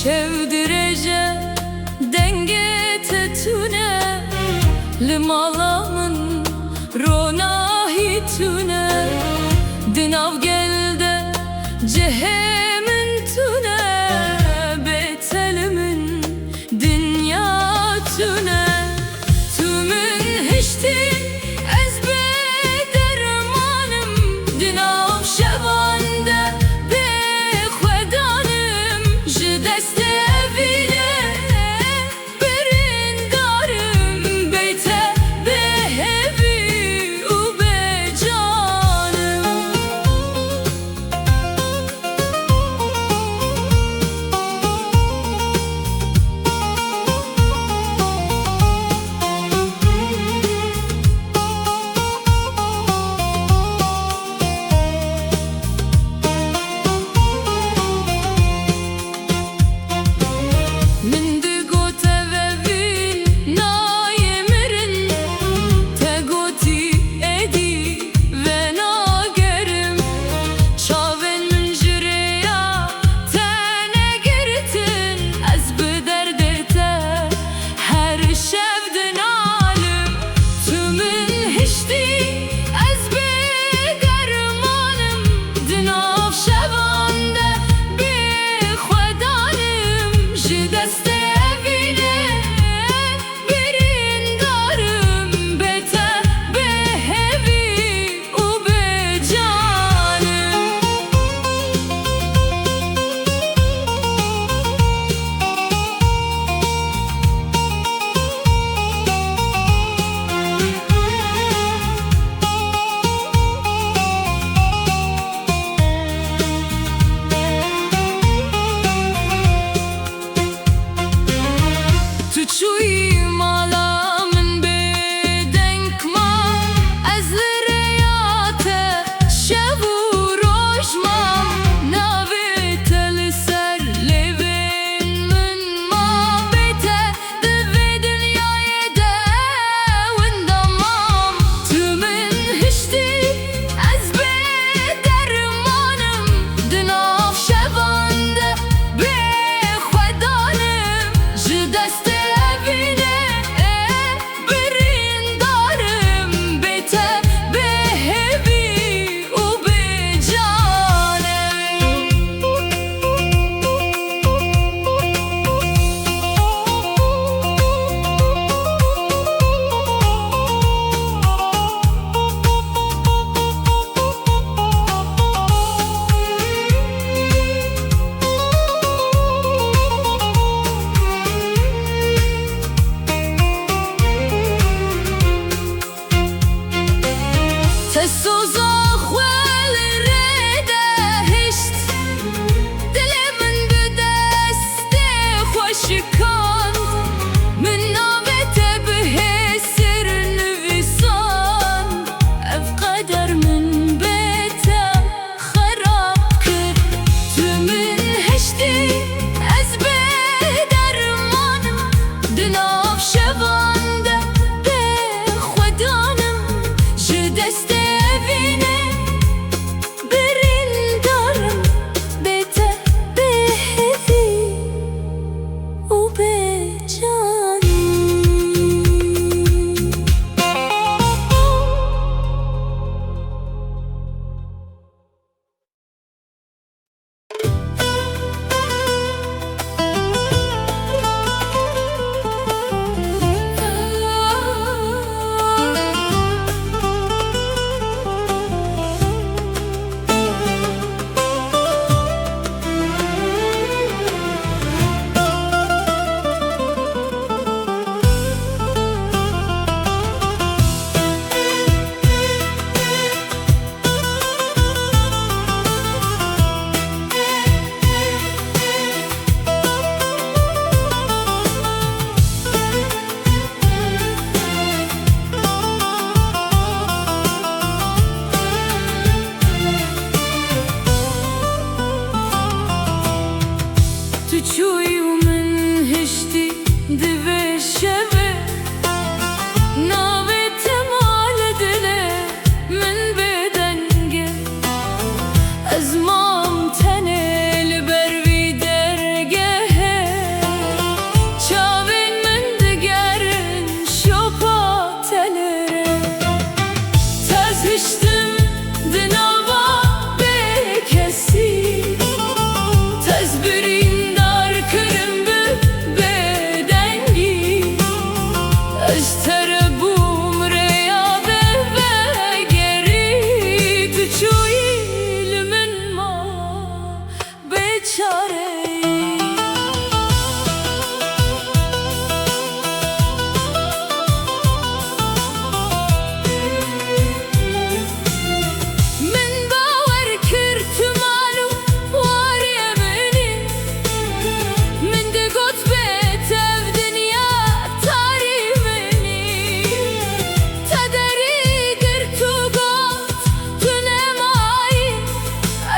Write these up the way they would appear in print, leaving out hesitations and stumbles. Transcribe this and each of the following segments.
çevdirece denge tetune limalamın ronahi tune dinav gelde cehemin tune betelimin dünya tune tümün hiçti ezbe dermanım dinav şevande bexwedanım ji deste evine birindarım beyte behevi u becanım Ezmam tenel bervi dergehe بیچاره‌ای من باور کرد تو مالو واری منی من دگوت بهتر دنیا تاری منی تدری گر تو گفت تو نمایی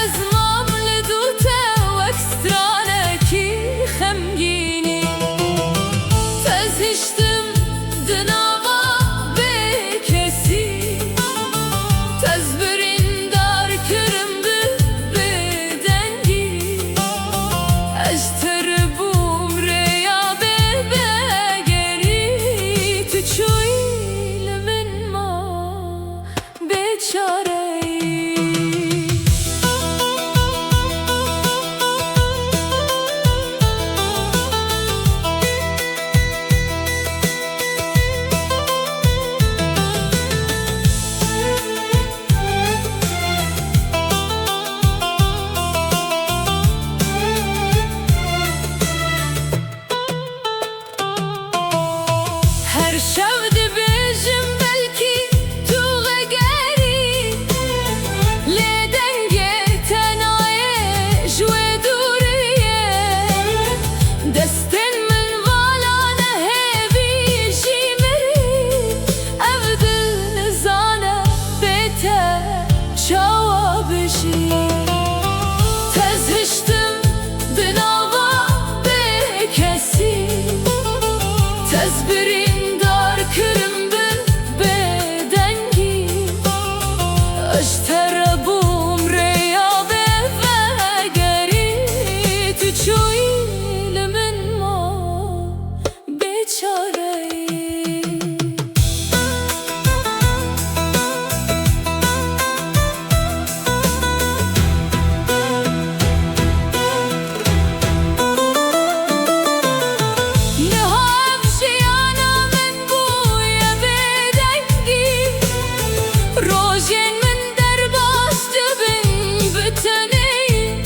از مامل دوته و اکسترانکی خمگینی تزهشتم دناوا به کسی تزبرین دار کرم به بدنگی اشتر بوم ریا به بگری تو چویل من ما بیچاره‌ای هر شب دبیجم بلکی تو غگری لدنگه تنایه جوی دوریه دستن من والانه هبی جیمری افدل نزانه بیته جوابشی تزهشتم دناوا به کسی تزبرین دار کرم به بدنگی اشتر بوم ریا به وگری تو چویل من ما بیچاره‌ای نهاب جیانا من بوی بدنگی روژین من در باست بن بتنی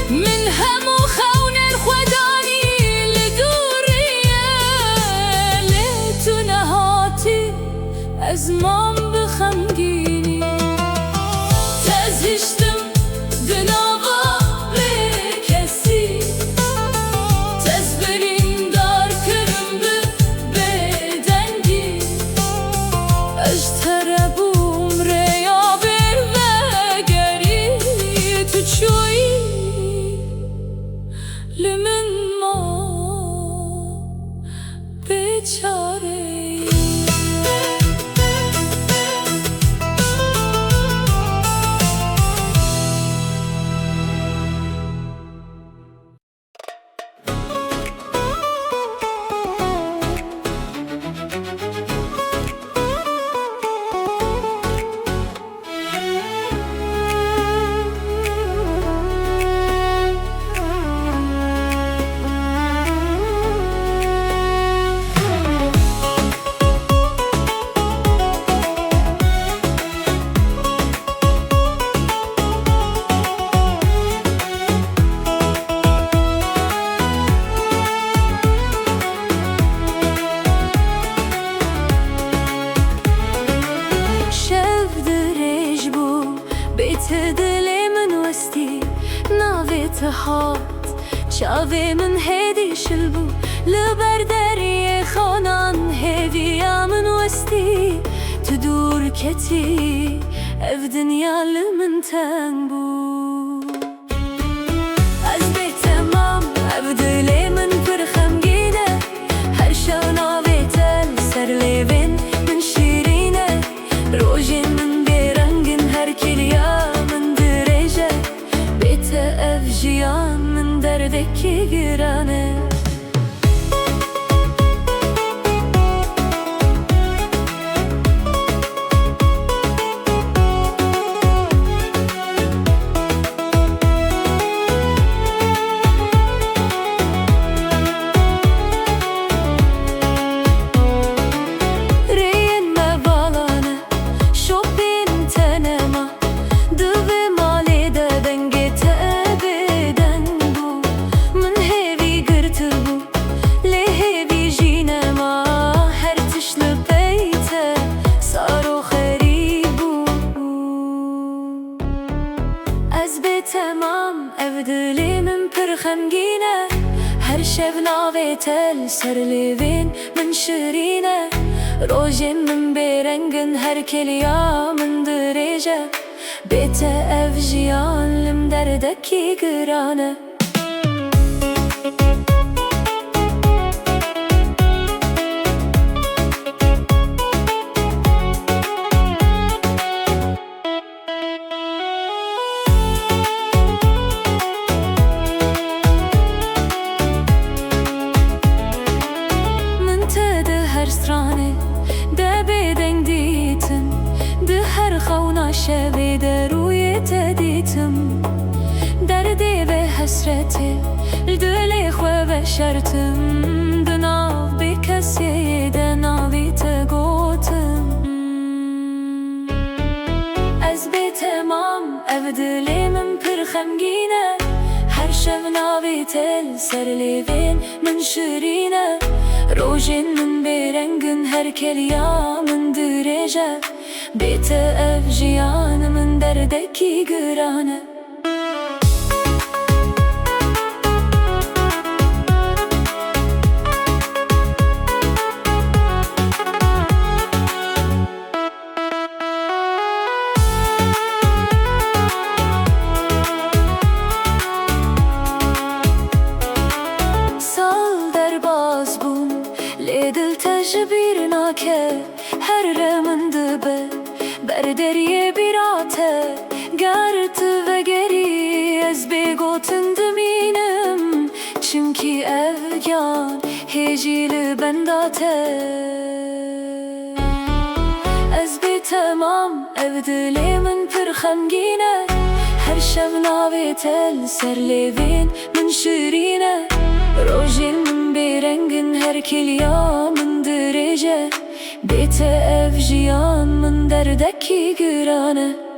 من همو خونر خدانی لدوریه لیتو نهاتی از مام بخمگینی تزهشتم دناوا به کسی تزبرین دار کرم به بدنگی اشتر بوم ریا بر وگری تو چوی لمن ما بیچاره‌ای هات چاوی من هدی شلبو لبر دری خانان هدی من وستی تو دور کتی اف دنیا لمن تنگ بو از به تمام ابدلی من پر خمگینه هر شو ناوی تل سر لیوین من شیرینه روژین من بیرنگن هر کلیا من درجه بیت اف جیان من دردکی گرانه من پر خمگینه هر شب ناوی تل سر لیوین من شیرینه روژن من برنگن هر کلیا من دریجه بیت اف جیان لم دردکی گرانه شبی دروی تدیتم دردی به حسرتی دلی خو بشرتم دناو بی کسی دناوی تگوتم از بی تمام او دلی من پر خمگینه هر شب ناوی تل سر لیوین من شیرینه روژن من برنگن هر کلیا من دریجه بیت اف جیان من دردکی گرانه سال در باز بون لیدل تجبیر ناکه هر رمند به بردریه بیراته گرت و گری از بگوتن دمینم چمکی افگان هجیل بنداته از بی تمام او دلی من پر خمگینه هر شب ناوی تل سر لیوین من شیرینه روژن من برنگن هر کلیا من دریجه بیت اف جیان من دردکی گرانه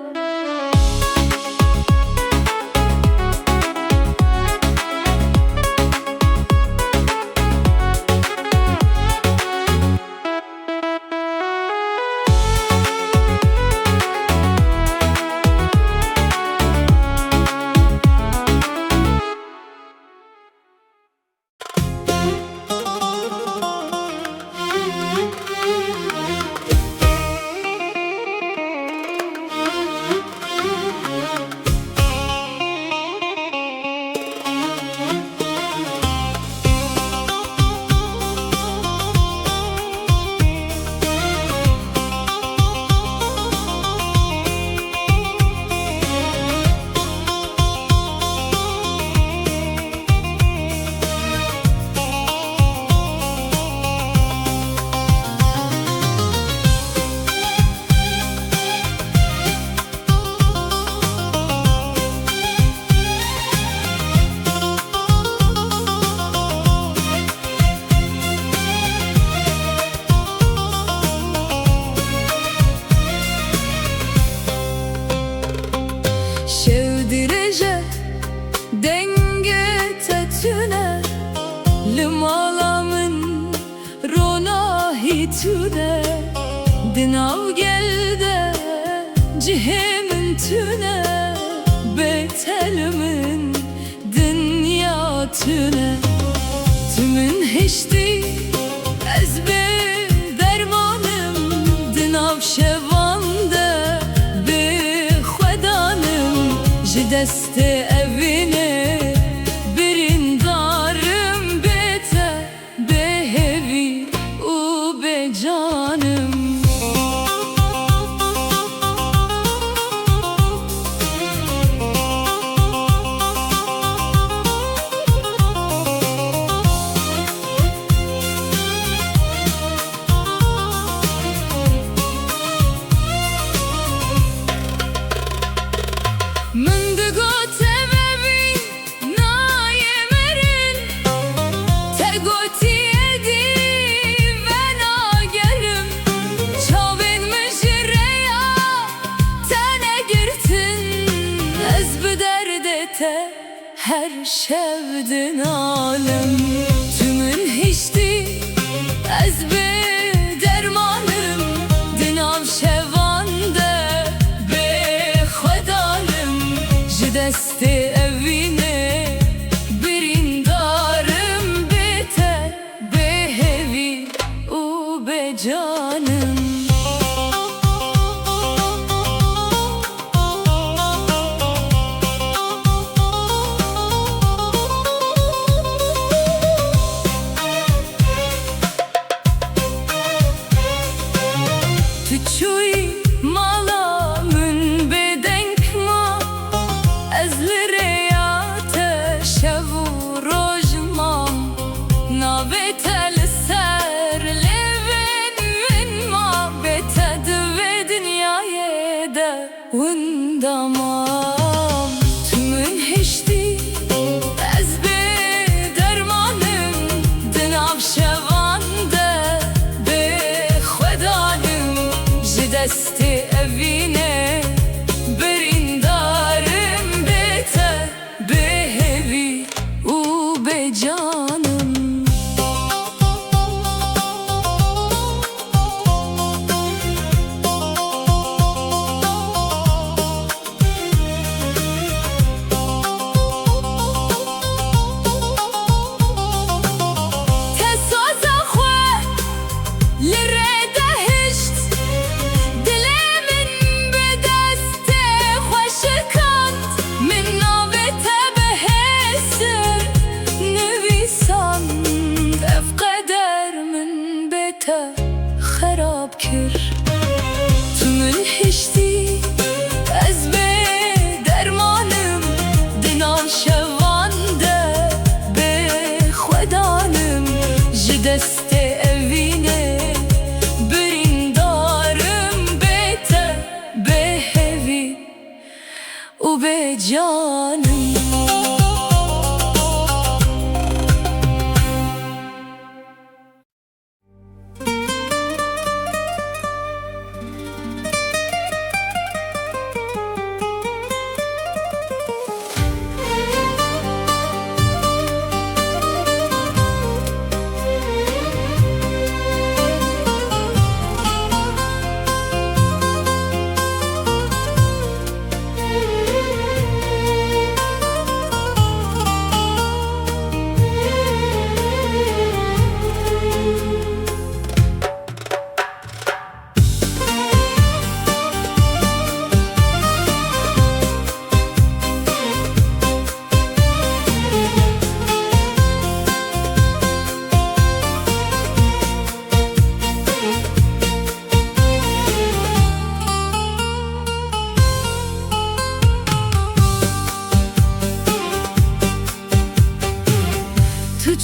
denge tetüne limalamın rona hitüne dinav gelde cihemin tüne betelimin dünya tüne tümün hiçti ezbe dermanım dinav şevande be xwedanım ji deste evine birindarım bete behevi u be canım. Her şevdin alem tümün hiçti ezbe dermanım dinav şevande be xwedanım ji destê evîne نابت السر لبن من ما بتد ve dünyaya da undamam tümün hiçti ez be dermanım dinav şevande be xwedanım ji destê evîne birîndarım bête bêhevî û bêcanım. خراب کر تمن هشتی ez be dermanım dinan şevande be xwedanım ji destê evîne birîndarım bête bêhevî û bêcanım.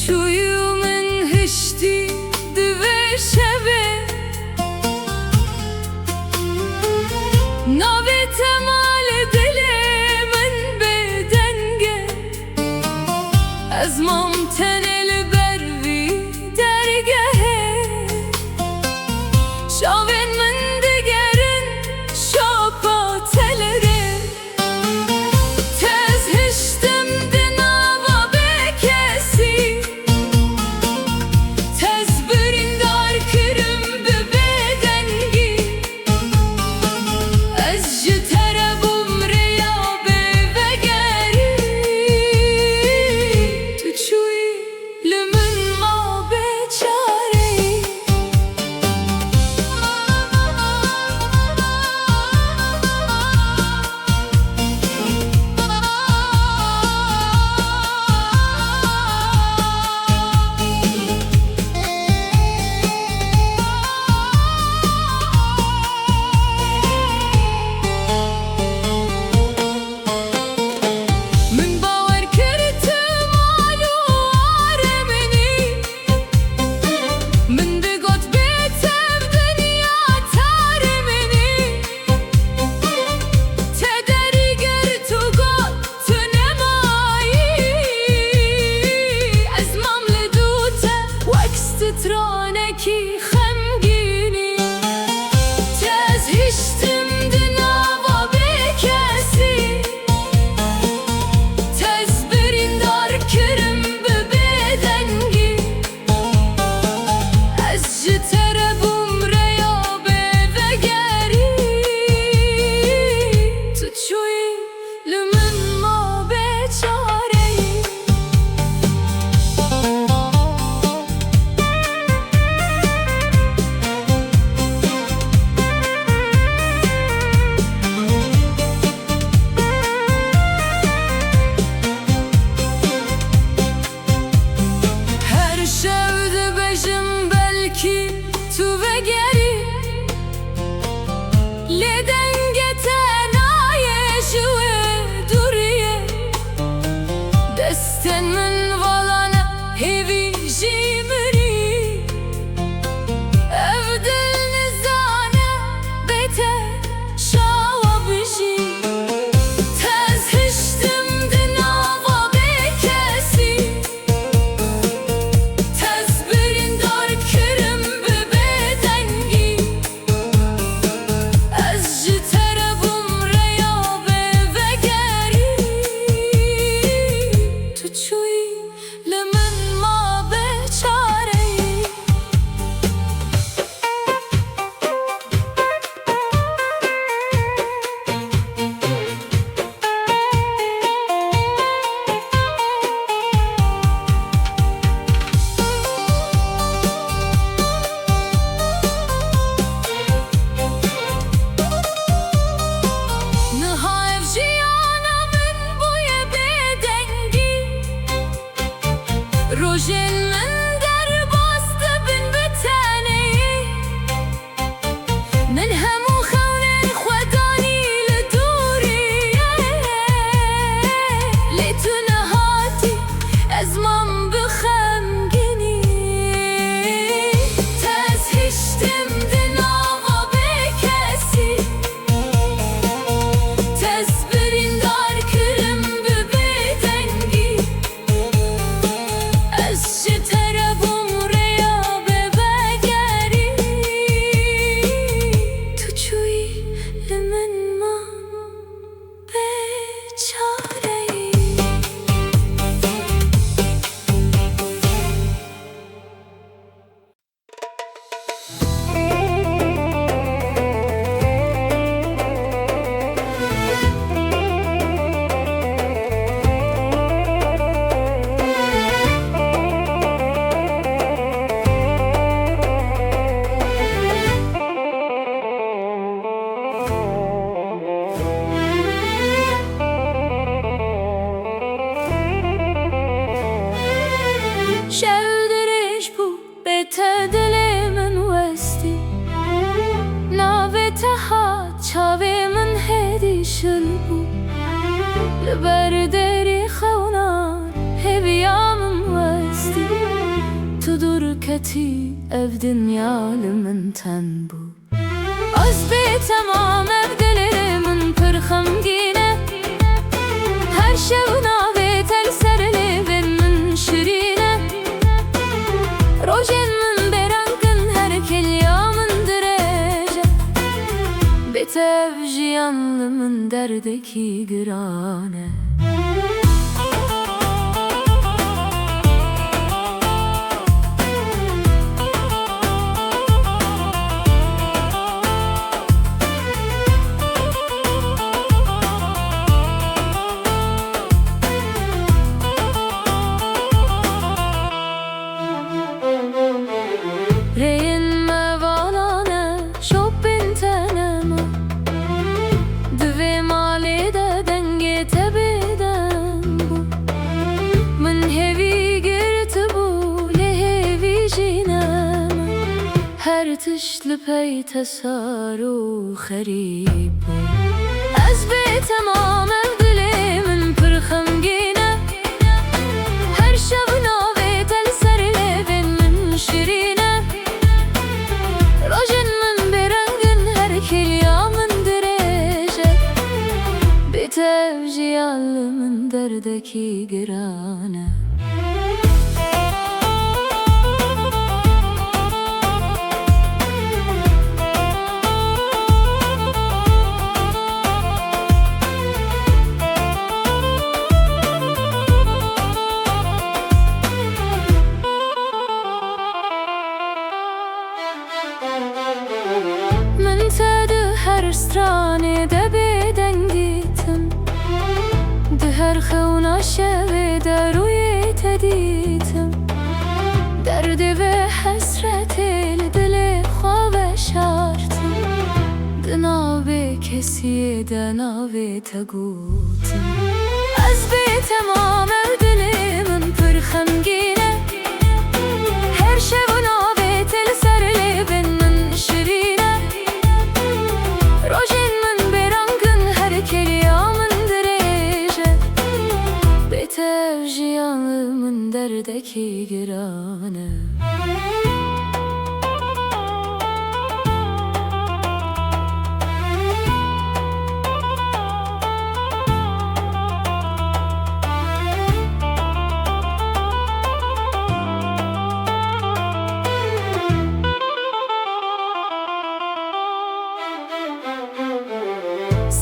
Çuyumun hışti dive şeve Navi temal dilimin bedenge Ezmam tenel bervi dergehe Şavin min digerin şapa teleri Tez hıştim dinava bekesi روژین من در باسته بن بتانهی من همو خونن خودانی لدوریه لیتو نهاتی از من بخمگینی تز هشتم دناوا بکسی تز بریندار کرم ببدنگی از چه طرفم ریا ببگری تو چوی لمن ما بچارهی شودرش بو بتدل من وستی ناوتها چاوی من هدی شل بو لبردری خونان هبیام وستی تو دور کتی اف دنیا لمن تن بو از بی تمام اف دلر من پرخمگینه هر شب ناوی تل سرلی بن من شرینه روژین من برنگن هر کلیامın derece بتف جیانlı من derdeki girane Reyin mevalane şoppin tenema Dve mali de denge tebeden bu Min hevi girti bu lehevi jinema Her tişli pey tesaru kharib bu Ez be tamam evdilimin pırxamgine Her şab nave tel serle ben min şirine روژین من برنگن هر کلیامın derece بتف جیانlı من derdeki girane من تد هر strane de bedengitim De her khuna şeve daruye teditim Derdi ve hasret el dile khave şartım Dnave kesiye dnave tagutim Az be tamam evdilimin pırxamgine Her şev nave tel serli ben min şirine روژین من برنگن هر کلیامın derece بتف جیانımın derdeki girane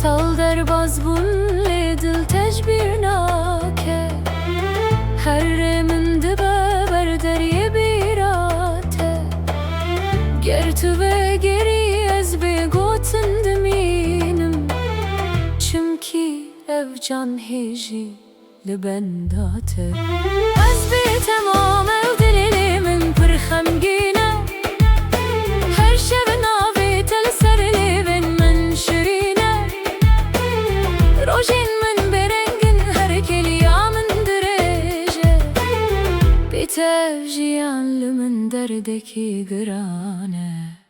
Sal derbaz bun dil tecbir nake Her remin dibe berderiye birate Gertu ve geri ez be gotin deminim Çünkü ev can heji li bendate Ez be tamam ev dililimin pırxamgine Her şev nave tel serli ben min şirine روژین من برنگن هر کلیامın derece بتفجيان من دردك قرانه